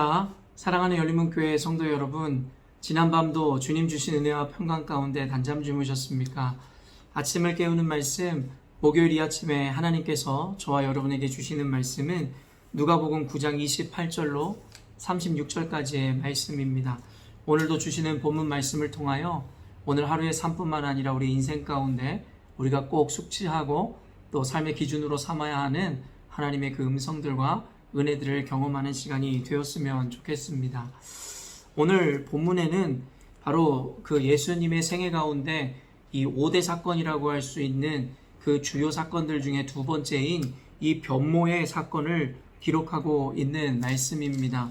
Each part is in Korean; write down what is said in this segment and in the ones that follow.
자, 사랑하는 열린문교회 성도 여러분, 지난밤도 주님 주신 은혜와 평강 가운데 단잠 주무셨습니까? 아침을 깨우는 말씀, 목요일 이 아침에 하나님께서 저와 여러분에게 주시는 말씀은 누가복음 9장 28절로 36절까지의 말씀입니다. 오늘도 주시는 본문 말씀을 통하여 오늘 하루의 삶뿐만 아니라 우리 인생 가운데 우리가 꼭 숙지하고 또 삶의 기준으로 삼아야 하는 하나님의 그 음성들과 은혜들을 경험하는 시간이 되었으면 좋겠습니다. 오늘 본문에는 바로 그 예수님의 생애 가운데 이 5대 사건이라고 할 수 있는 그 주요 사건들 중에 두 번째인 이 변모의 사건을 기록하고 있는 말씀입니다.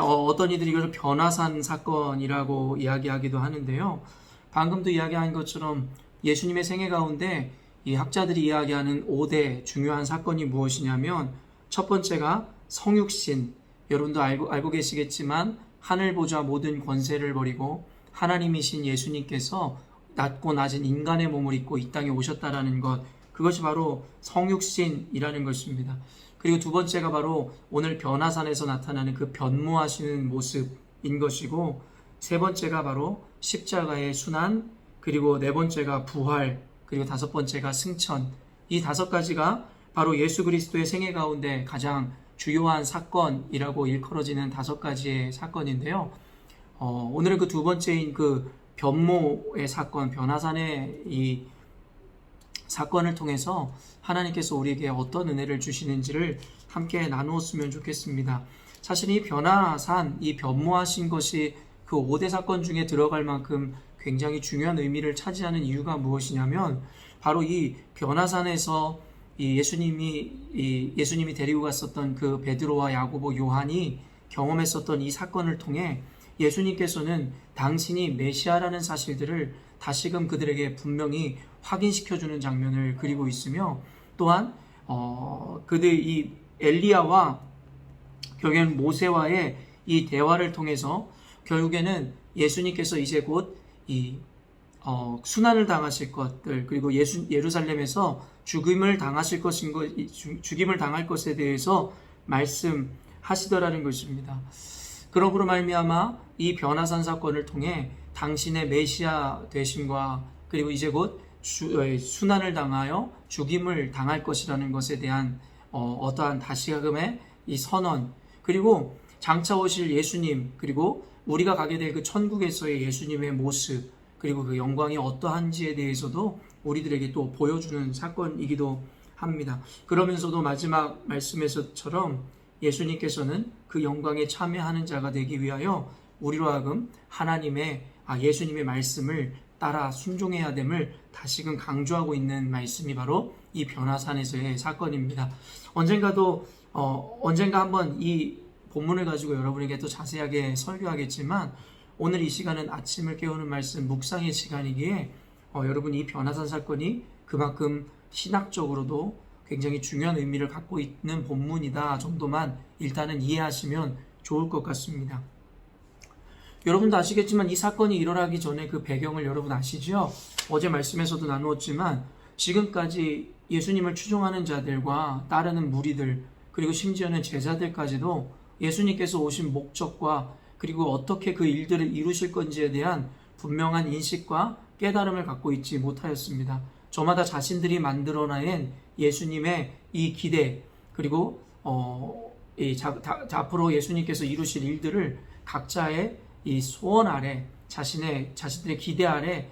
어떤 이들이 이것을 변화산 사건이라고 이야기하기도 하는데요. 방금도 이야기한 것처럼 예수님의 생애 가운데 이 학자들이 이야기하는 5대 중요한 사건이 무엇이냐면 첫 번째가 성육신, 여러분도 알고 계시겠지만 하늘 보좌 모든 권세를 버리고 하나님이신 예수님께서 낮고 낮은 인간의 몸을 입고 이 땅에 오셨다라는 것, 그것이 바로 성육신이라는 것입니다. 그리고 두 번째가 바로 오늘 변화산에서 나타나는 그 변모하시는 모습인 것이고, 세 번째가 바로 십자가의 순환, 그리고 네 번째가 부활, 그리고 다섯 번째가 승천. 이 다섯 가지가 바로 예수 그리스도의 생애 가운데 가장 주요한 사건이라고 일컬어지는 다섯 가지의 사건인데요. 오늘은 그 두 번째인 그 변모의 사건, 변화산의 이 사건을 통해서 하나님께서 우리에게 어떤 은혜를 주시는지를 함께 나누었으면 좋겠습니다. 사실 이 변화산, 이 변모하신 것이 그 5대 사건 중에 들어갈 만큼 굉장히 중요한 의미를 차지하는 이유가 무엇이냐면 바로 이 변화산에서 예수님이 데리고 갔었던 그 베드로와 야고보, 요한이 경험했었던 이 사건을 통해 예수님께서는 당신이 메시아라는 사실들을 다시금 그들에게 분명히 확인시켜주는 장면을 그리고 있으며, 또한 이 엘리야와 결국엔 모세와의 이 대화를 통해서 결국에는 예수님께서 이제 곧 순환을 당하실 것들, 그리고 예루살렘에서 죽임을 당할 것에 대해서 말씀하시더라는 것입니다. 그러므로 말미암아 이 변화산 사건을 통해 당신의 메시아 되심과 그리고 이제 곧 순환을 당하여 죽임을 당할 것이라는 것에 대한 어떠한 다시금의 이 선언, 그리고 장차 오실 예수님, 그리고 우리가 가게 될 그 천국에서의 예수님의 모습, 그리고 그 영광이 어떠한지에 대해서도 우리들에게 또 보여주는 사건이기도 합니다. 그러면서도 마지막 말씀에서처럼 예수님께서는 그 영광에 참여하는 자가 되기 위하여 우리로 하여금 예수님의 말씀을 따라 순종해야 됨을 다시금 강조하고 있는 말씀이 바로 이 변화산에서의 사건입니다. 언젠가 한번 이 본문을 가지고 여러분에게 또 자세하게 설교하겠지만, 오늘 이 시간은 아침을 깨우는 말씀 묵상의 시간이기에 여러분 이 변화산 사건이 그만큼 신학적으로도 굉장히 중요한 의미를 갖고 있는 본문이다 정도만 일단은 이해하시면 좋을 것 같습니다. 여러분도 아시겠지만 이 사건이 일어나기 전에 그 배경을 여러분 아시죠? 어제 말씀에서도 나누었지만 지금까지 예수님을 추종하는 자들과 따르는 무리들, 그리고 심지어는 제자들까지도 예수님께서 오신 목적과 그리고 어떻게 그 일들을 이루실 건지에 대한 분명한 인식과 깨달음을 갖고 있지 못하였습니다. 저마다 자신들이 만들어낸 예수님의 이 기대, 그리고 앞으로 예수님께서 이루실 일들을 각자의 이 소원 아래, 자신들의 기대 아래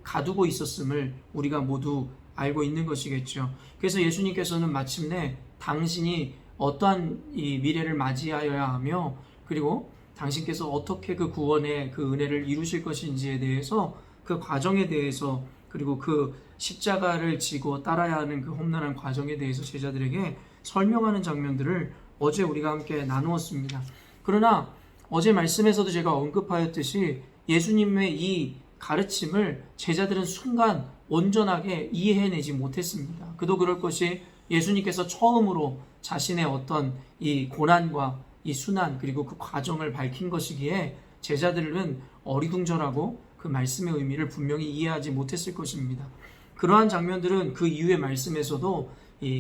가두고 있었음을 우리가 모두 알고 있는 것이겠죠. 그래서 예수님께서는 마침내 당신이 어떠한 이 미래를 맞이하여야 하며, 그리고 당신께서 어떻게 그 구원의 그 은혜를 이루실 것인지에 대해서, 그 과정에 대해서, 그리고 그 십자가를 지고 따라야 하는 그 험난한 과정에 대해서 제자들에게 설명하는 장면들을 어제 우리가 함께 나누었습니다. 그러나 어제 말씀에서도 제가 언급하였듯이 예수님의 이 가르침을 제자들은 순간 온전하게 이해해내지 못했습니다. 그도 그럴 것이 예수님께서 처음으로 자신의 어떤 이 고난과 이 순환, 그리고 그 과정을 밝힌 것이기에 제자들은 어리둥절하고 그 말씀의 의미를 분명히 이해하지 못했을 것입니다. 그러한 장면들은 그 이후의 말씀에서도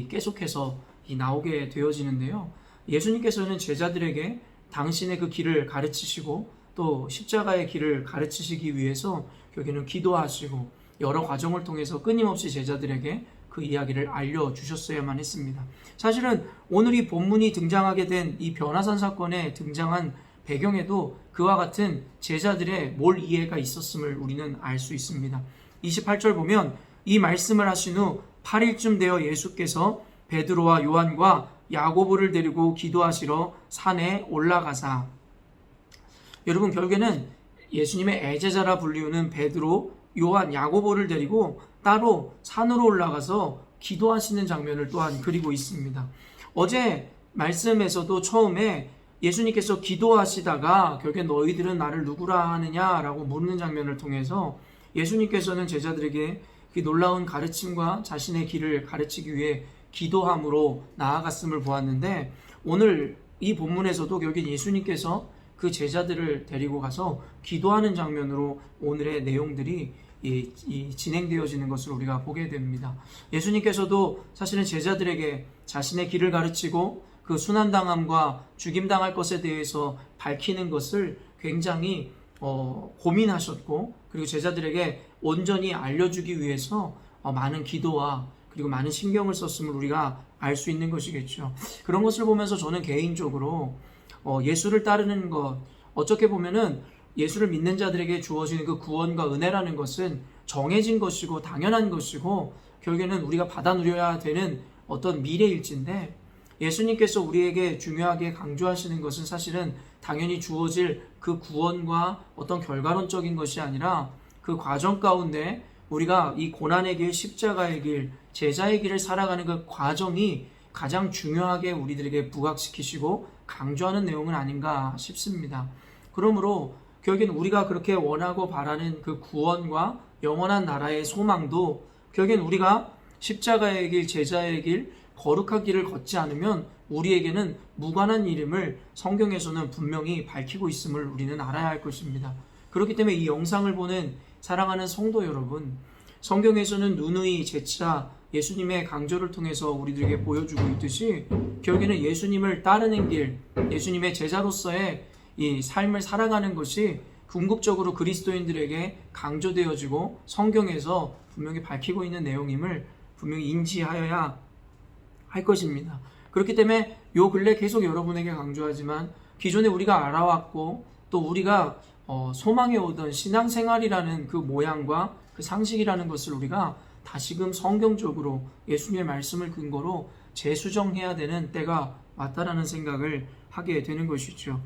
계속해서 나오게 되어지는데요. 예수님께서는 제자들에게 당신의 그 길을 가르치시고 또 십자가의 길을 가르치시기 위해서 결국에는 기도하시고 여러 과정을 통해서 끊임없이 제자들에게 그 이야기를 알려주셨어야만 했습니다. 사실은 오늘 이 본문이 등장하게 된 이 변화산 사건에 등장한 배경에도 그와 같은 제자들의 몰 이해가 있었음을 우리는 알 수 있습니다. 28절 보면 이 말씀을 하신 후 8일쯤 되어 예수께서 베드로와 요한과 야고보를 데리고 기도하시러 산에 올라가사. 여러분, 결국에는 예수님의 애제자라 불리우는 베드로, 요한, 야고보를 데리고 따로 산으로 올라가서 기도하시는 장면을 또한 그리고 있습니다. 어제 말씀에서도 처음에 예수님께서 기도하시다가 결국에 너희들은 나를 누구라 하느냐라고 묻는 장면을 통해서 예수님께서는 제자들에게 그 놀라운 가르침과 자신의 길을 가르치기 위해 기도함으로 나아갔음을 보았는데, 오늘 이 본문에서도 결국 예수님께서 그 제자들을 데리고 가서 기도하는 장면으로 오늘의 내용들이 진행되어지는 것을 우리가 보게 됩니다. 예수님께서도 사실은 제자들에게 자신의 길을 가르치고 그 순환당함과 죽임당할 것에 대해서 밝히는 것을 굉장히 고민하셨고, 그리고 제자들에게 온전히 알려주기 위해서 많은 기도와 그리고 많은 신경을 썼음을 우리가 알 수 있는 것이겠죠. 그런 것을 보면서 저는 개인적으로 예수를 따르는 것, 어떻게 보면은 예수를 믿는 자들에게 주어지는 그 구원과 은혜라는 것은 정해진 것이고 당연한 것이고 결국에는 우리가 받아 누려야 되는 어떤 미래일진데, 예수님께서 우리에게 중요하게 강조하시는 것은 사실은 당연히 주어질 그 구원과 어떤 결과론적인 것이 아니라 그 과정 가운데 우리가 이 고난의 길, 십자가의 길, 제자의 길을 살아가는 그 과정이 가장 중요하게 우리들에게 부각시키시고 강조하는 내용은 아닌가 싶습니다. 그러므로 결국엔 우리가 그렇게 원하고 바라는 그 구원과 영원한 나라의 소망도 결국엔 우리가 십자가의 길, 제자의 길, 거룩한 길을 걷지 않으면 우리에게는 무관한 이름을 성경에서는 분명히 밝히고 있음을 우리는 알아야 할 것입니다. 그렇기 때문에 이 영상을 보는 사랑하는 성도 여러분, 성경에서는 누누이 재차 예수님의 강조를 통해서 우리들에게 보여주고 있듯이 결국에는 예수님을 따르는 길, 예수님의 제자로서의 이 삶을 살아가는 것이 궁극적으로 그리스도인들에게 강조되어지고 성경에서 분명히 밝히고 있는 내용임을 분명히 인지하여야 할 것입니다. 그렇기 때문에 요 근래 계속 여러분에게 강조하지만 기존에 우리가 알아왔고 또 우리가 소망해 오던 신앙생활이라는 그 모양과 그 상식이라는 것을 우리가 다시금 성경적으로 예수님의 말씀을 근거로 재수정해야 되는 때가 왔다라는 생각을 하게 되는 것이죠.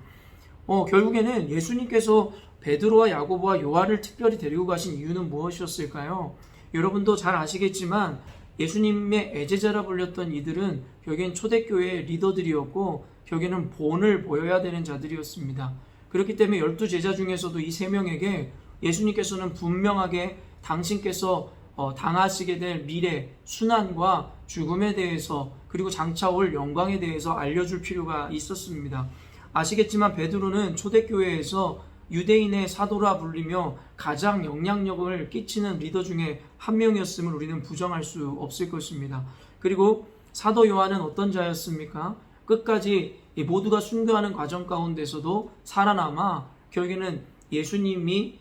결국에는 예수님께서 베드로와 야고보와 요한을 특별히 데리고 가신 이유는 무엇이었을까요? 여러분도 잘 아시겠지만 예수님의 애제자라 불렸던 이들은 결국엔 초대교회의 리더들이었고 결국에는 본을 보여야 되는 자들이었습니다. 그렇기 때문에 12제자 중에서도 이 3명에게 예수님께서는 분명하게 당신께서 당하시게 될 미래, 순환과 죽음에 대해서 그리고 장차 올 영광에 대해서 알려줄 필요가 있었습니다. 아시겠지만 베드로는 초대교회에서 유대인의 사도라 불리며 가장 영향력을 끼치는 리더 중에 한 명이었음을 우리는 부정할 수 없을 것입니다. 그리고 사도 요한은 어떤 자였습니까? 끝까지 모두가 순교하는 과정 가운데서도 살아남아 결국에는 예수님이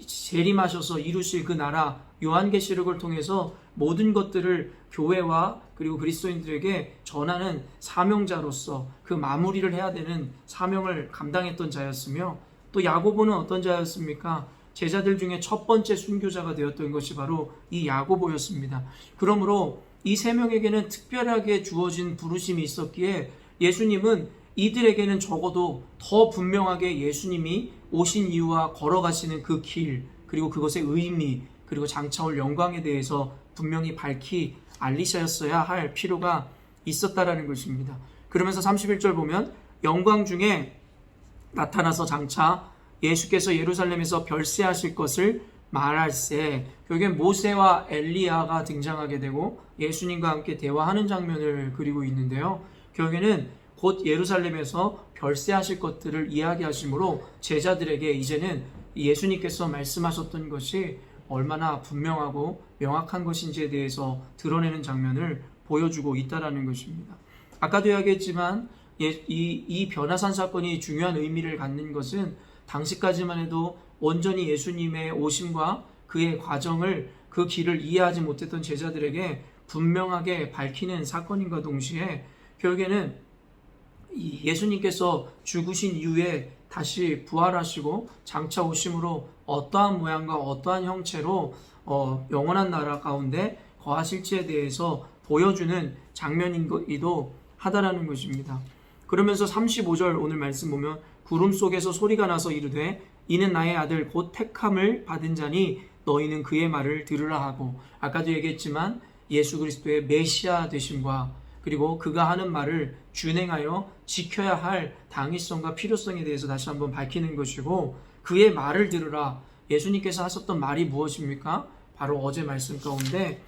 재림하셔서 이루실 그 나라 요한계시록을 통해서 모든 것들을 교회와 그리고 그리스도인들에게 전하는 사명자로서 그 마무리를 해야 되는 사명을 감당했던 자였으며, 또 야고보는 어떤 자였습니까? 제자들 중에 첫 번째 순교자가 되었던 것이 바로 이 야고보였습니다. 그러므로 이 3명에게는 특별하게 주어진 부르심이 있었기에 예수님은 이들에게는 적어도 더 분명하게 예수님이 오신 이유와 걸어가시는 그 길, 그리고 그것의 의미, 그리고 장차 올 영광에 대해서 분명히 밝히 알리셨어야 할 필요가 있었다라는 것입니다. 그러면서 31절 보면 영광 중에 나타나서 장차 예수께서 예루살렘에서 별세하실 것을 말할세, 결국엔 모세와 엘리야가 등장하게 되고 예수님과 함께 대화하는 장면을 그리고 있는데요. 결국에는 곧 예루살렘에서 별세하실 것들을 이야기하시므로 제자들에게 이제는 예수님께서 말씀하셨던 것이 얼마나 분명하고 명확한 것인지에 대해서 드러내는 장면을 보여주고 있다는 것입니다. 아까도 이야기했지만 이 변화산 사건이 중요한 의미를 갖는 것은 당시까지만 해도 온전히 예수님의 오심과 그의 과정을, 그 길을 이해하지 못했던 제자들에게 분명하게 밝히는 사건인과 동시에 결국에는 이 예수님께서 죽으신 이후에 다시 부활하시고 장차 오심으로 어떠한 모양과 어떠한 형체로 영원한 나라 가운데 거하실지에 대해서 보여주는 장면이기도 하다라는 것입니다. 그러면서 35절 오늘 말씀 보면 구름 속에서 소리가 나서 이르되 이는 나의 아들 곧 택함을 받은 자니 너희는 그의 말을 들으라 하고, 아까도 얘기했지만 예수 그리스도의 메시아 되심과 그리고 그가 하는 말을 준행하여 지켜야 할 당위성과 필요성에 대해서 다시 한번 밝히는 것이고, 그의 말을 들으라. 예수님께서 하셨던 말이 무엇입니까? 바로 어제 말씀 가운데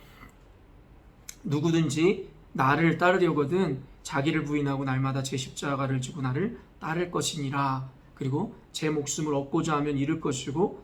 누구든지 나를 따르려거든 자기를 부인하고 날마다 제 십자가를 지고 나를 따를 것이니라. 그리고 제 목숨을 얻고자 하면 잃을 것이고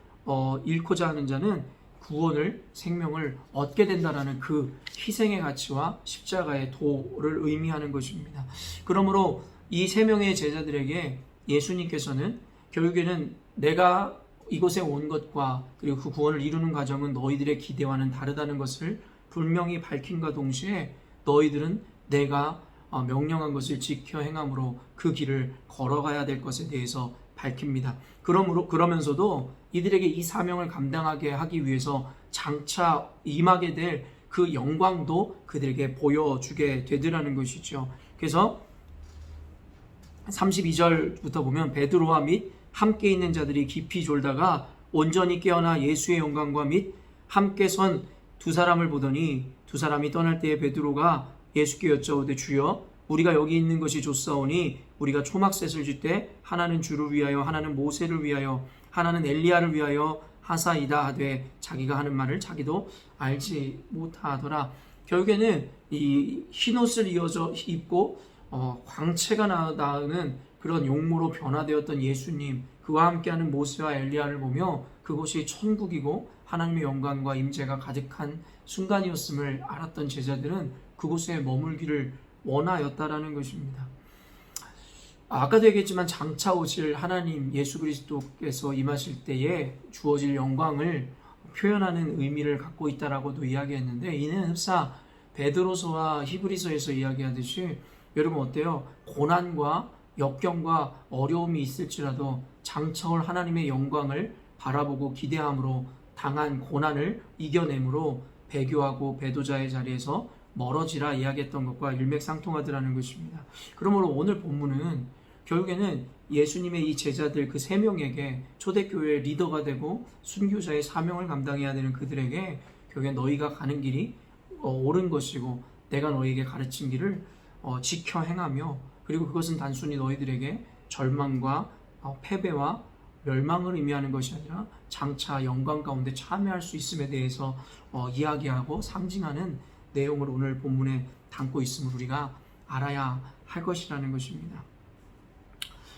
잃고자 하는 자는 구원을, 생명을 얻게 된다라는 그 희생의 가치와 십자가의 도를 의미하는 것입니다. 그러므로 이 세 명의 제자들에게 예수님께서는 결국에는 내가 이곳에 온 것과 그리고 그 구원을 이루는 과정은 너희들의 기대와는 다르다는 것을 분명히 밝힌과 동시에 너희들은 내가 명령한 것을 지켜 행함으로 그 길을 걸어가야 될 것에 대해서 밝힙니다. 그러면서도 이들에게 이 사명을 감당하게 하기 위해서 장차 임하게 될 그 영광도 그들에게 보여주게 되더라는 것이죠. 그래서 32절부터 보면 베드로와 및 함께 있는 자들이 깊이 졸다가 온전히 깨어나 예수의 영광과 및 함께 선 두 사람을 보더니 두 사람이 떠날 때에 베드로가 예수께 여짜오되 주여 우리가 여기 있는 것이 좋사오니 우리가 초막셋을 질 때 하나는 주를 위하여 하나는 모세를 위하여 하나는 엘리야를 위하여 하사이다 하되 자기가 하는 말을 자기도 알지 못하더라. 결국에는 이 흰옷을 입고 광채가 나는 그런 용모로 변화되었던 예수님, 그와 함께하는 모세와 엘리야를 보며 그곳이 천국이고 하나님의 영광과 임재가 가득한 순간이었음을 알았던 제자들은 그곳에 머물기를 원하였다라는 것입니다. 아까도 얘기했지만 장차 오실 하나님 예수 그리스도께서 임하실 때에 주어질 영광을 표현하는 의미를 갖고 있다라고도 이야기했는데, 이는 흡사 베드로서와 히브리서에서 이야기하듯이 여러분 어때요? 고난과 역경과 어려움이 있을지라도 장차 올 하나님의 영광을 바라보고 기대함으로 당한 고난을 이겨내므로 배교하고 배도자의 자리에서 멀어지라 이야기했던 것과 일맥상통하더라는 것입니다. 그러므로 오늘 본문은 결국에는 예수님의 이 제자들 그 세 명에게 초대교회의 리더가 되고 순교자의 사명을 감당해야 되는 그들에게 결국에 너희가 가는 길이 옳은 것이고 내가 너희에게 가르친 길을 지켜 행하며, 그리고 그것은 단순히 너희들에게 절망과 패배와 멸망을 의미하는 것이 아니라 장차 영광 가운데 참여할 수 있음에 대해서 이야기하고 상징하는 내용을 오늘 본문에 담고 있음을 우리가 알아야 할 것이라는 것입니다.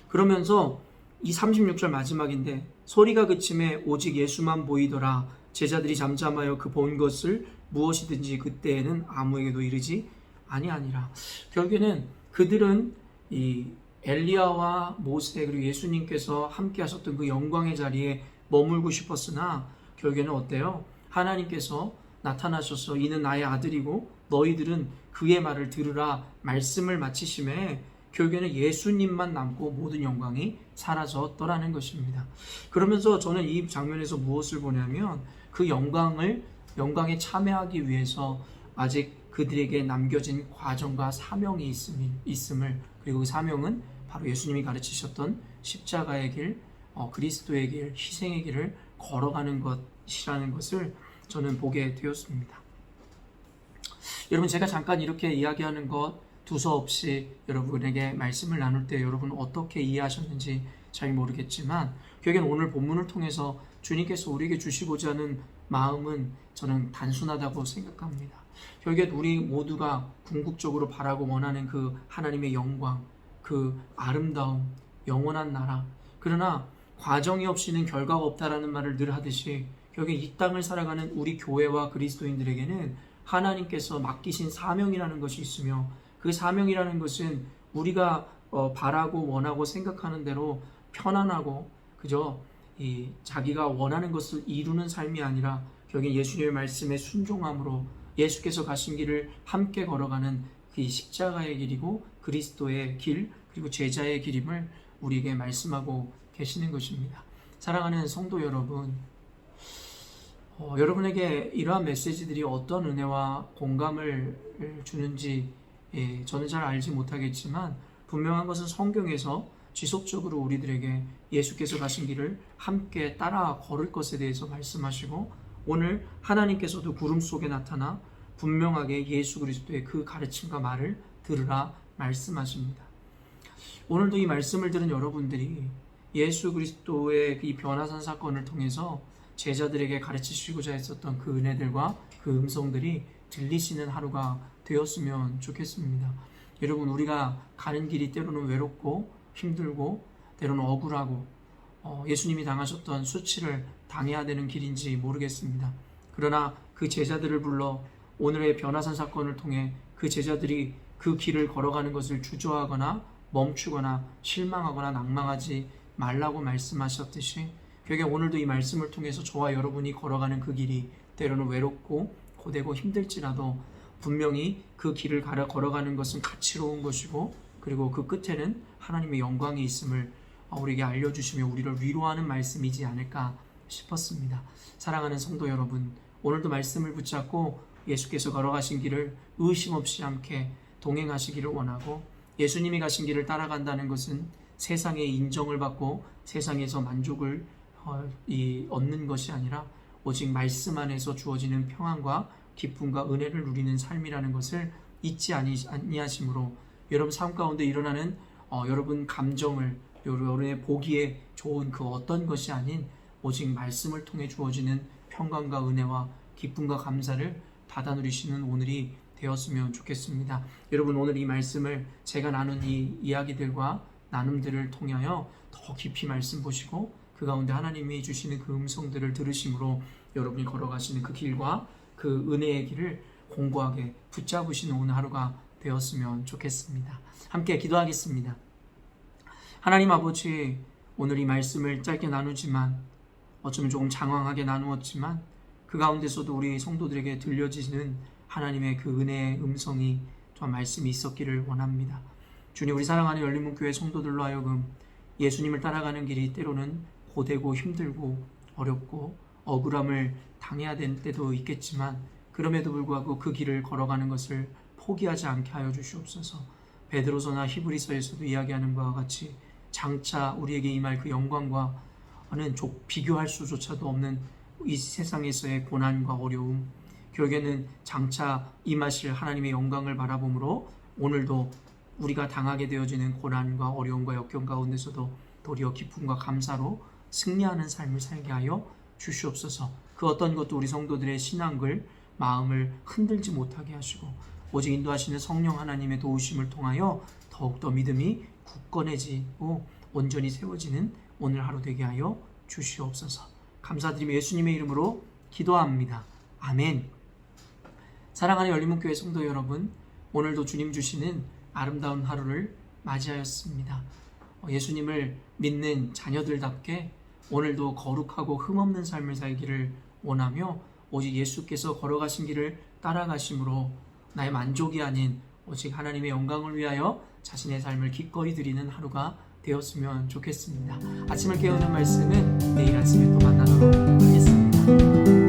그러면서 이 36절 마지막인데 소리가 그침에 오직 예수만 보이더라. 제자들이 잠잠하여 그 본 것을 무엇이든지 그때에는 아무에게도 이르지 아니하니라. 결국에는 그들은 이 엘리야와 모세 그리고 예수님께서 함께 하셨던 그 영광의 자리에 머물고 싶었으나 결국에는 어때요? 하나님께서 나타나셔서 이는 나의 아들이고 너희들은 그의 말을 들으라 말씀을 마치심에 결국에는 예수님만 남고 모든 영광이 사라졌더라는 것입니다. 그러면서 저는 이 장면에서 무엇을 보냐면 그 영광에 참여하기 위해서 아직 그들에게 남겨진 과정과 사명이 있음을, 그리고 그 사명은 바로 예수님이 가르치셨던 십자가의 길, 그리스도의 길, 희생의 길을 걸어가는 것이라는 것을 저는 보게 되었습니다. 여러분, 제가 잠깐 이렇게 이야기하는 것 두서없이 여러분에게 말씀을 나눌 때 여러분 어떻게 이해하셨는지 잘 모르겠지만 결국엔 오늘 본문을 통해서 주님께서 우리에게 주시고자 하는 마음은 저는 단순하다고 생각합니다. 결국엔 우리 모두가 궁극적으로 바라고 원하는 그 하나님의 영광, 그 아름다움, 영원한 나라, 그러나 과정이 없이는 결과가 없다라는 말을 늘 하듯이 결국 이 땅을 살아가는 우리 교회와 그리스도인들에게는 하나님께서 맡기신 사명이라는 것이 있으며 그 사명이라는 것은 우리가 바라고 원하고 생각하는 대로 편안하고 그저 자기가 원하는 것을 이루는 삶이 아니라 여기 예수님의 말씀에 순종함으로 예수께서 가신 길을 함께 걸어가는 그 십자가의 길이고 그리스도의 길 그리고 제자의 길임을 우리에게 말씀하고 계시는 것입니다. 사랑하는 성도 여러분, 여러분에게 이러한 메시지들이 어떤 은혜와 공감을 주는지 저는 잘 알지 못하겠지만 분명한 것은 성경에서 지속적으로 우리들에게 예수께서 가신 길을 함께 따라 걸을 것에 대해서 말씀하시고 오늘 하나님께서도 구름 속에 나타나 분명하게 예수 그리스도의 그 가르침과 말을 들으라 말씀하십니다. 오늘도 이 말씀을 들은 여러분들이 예수 그리스도의 이 변화산 사건을 통해서 제자들에게 가르치시고자 했었던 그 은혜들과 그 음성들이 들리시는 하루가 되었으면 좋겠습니다. 여러분, 우리가 가는 길이 때로는 외롭고 힘들고 때로는 억울하고 예수님이 당하셨던 수치를 당해야 되는 길인지 모르겠습니다. 그러나 그 제자들을 불러 오늘의 변화산 사건을 통해 그 제자들이 그 길을 걸어가는 것을 주저하거나 멈추거나 실망하거나 낭망하지 말라고 말씀하셨듯이 그게 오늘도 이 말씀을 통해서 저와 여러분이 걸어가는 그 길이 때로는 외롭고 고되고 힘들지라도 분명히 그 길을 걸어가는 것은 가치로운 것이고 그리고 그 끝에는 하나님의 영광이 있음을 우리에게 알려주시며 우리를 위로하는 말씀이지 않을까 싶었습니다. 사랑하는 성도 여러분, 오늘도 말씀을 붙잡고 예수께서 걸어가신 길을 의심 없이 함께 동행하시기를 원하고 예수님이 가신 길을 따라간다는 것은 세상의 인정을 받고 세상에서 만족을 얻는 것이 아니라 오직 말씀 안에서 주어지는 평안과 기쁨과 은혜를 누리는 삶이라는 것을 잊지 아니하심으로 여러분 삶 가운데 일어나는 여러분 감정을 여러분의 보기에 좋은 그 어떤 것이 아닌 오직 말씀을 통해 주어지는 평강과 은혜와 기쁨과 감사를 받아 누리시는 오늘이 되었으면 좋겠습니다. 여러분, 오늘 이 말씀을 제가 나눈 이 이야기들과 나눔들을 통하여 더 깊이 말씀 보시고 그 가운데 하나님이 주시는 그 음성들을 들으심으로 여러분이 걸어가시는 그 길과 그 은혜의 길을 공고하게 붙잡으시는 오늘 하루가 되었으면 좋겠습니다. 함께 기도하겠습니다. 하나님 아버지, 오늘 이 말씀을 짧게 나누지만 어쩌면 조금 장황하게 나누었지만 그 가운데서도 우리 성도들에게 들려지는 하나님의 그 은혜의 음성이 또한 말씀이 있었기를 원합니다. 주님, 우리 사랑하는 열린문교회 성도들로 하여금 예수님을 따라가는 길이 때로는 고되고 힘들고 어렵고 억울함을 당해야 될 때도 있겠지만 그럼에도 불구하고 그 길을 걸어가는 것을 포기하지 않게 하여 주시옵소서. 베드로서나 히브리서에서도 이야기하는 바와 같이 장차 우리에게 임할 그 영광과는 비교할 수조차도 없는 이 세상에서의 고난과 어려움, 결국에는 장차 임하실 하나님의 영광을 바라보므로 오늘도 우리가 당하게 되어지는 고난과 어려움과 역경 가운데서도 도리어 기쁨과 감사로 승리하는 삶을 살게 하여 주시옵소서. 그 어떤 것도 우리 성도들의 신앙을 마음을 흔들지 못하게 하시고 오직 인도하시는 성령 하나님의 도우심을 통하여 더욱더 믿음이 굳건해지고 온전히 세워지는 오늘 하루 되게 하여 주시옵소서. 감사드리며 예수님의 이름으로 기도합니다. 아멘. 사랑하는 열린문교회 성도 여러분, 오늘도 주님 주시는 아름다운 하루를 맞이하였습니다. 예수님을 믿는 자녀들답게 오늘도 거룩하고 흠없는 삶을 살기를 원하며 오직 예수께서 걸어가신 길을 따라가심으로 나의 만족이 아닌 오직 하나님의 영광을 위하여 자신의 삶을 기꺼이 드리는 하루가 되었으면 좋겠습니다. 아침을 깨우는 말씀은 내일 아침에 또 만나도록 하겠습니다.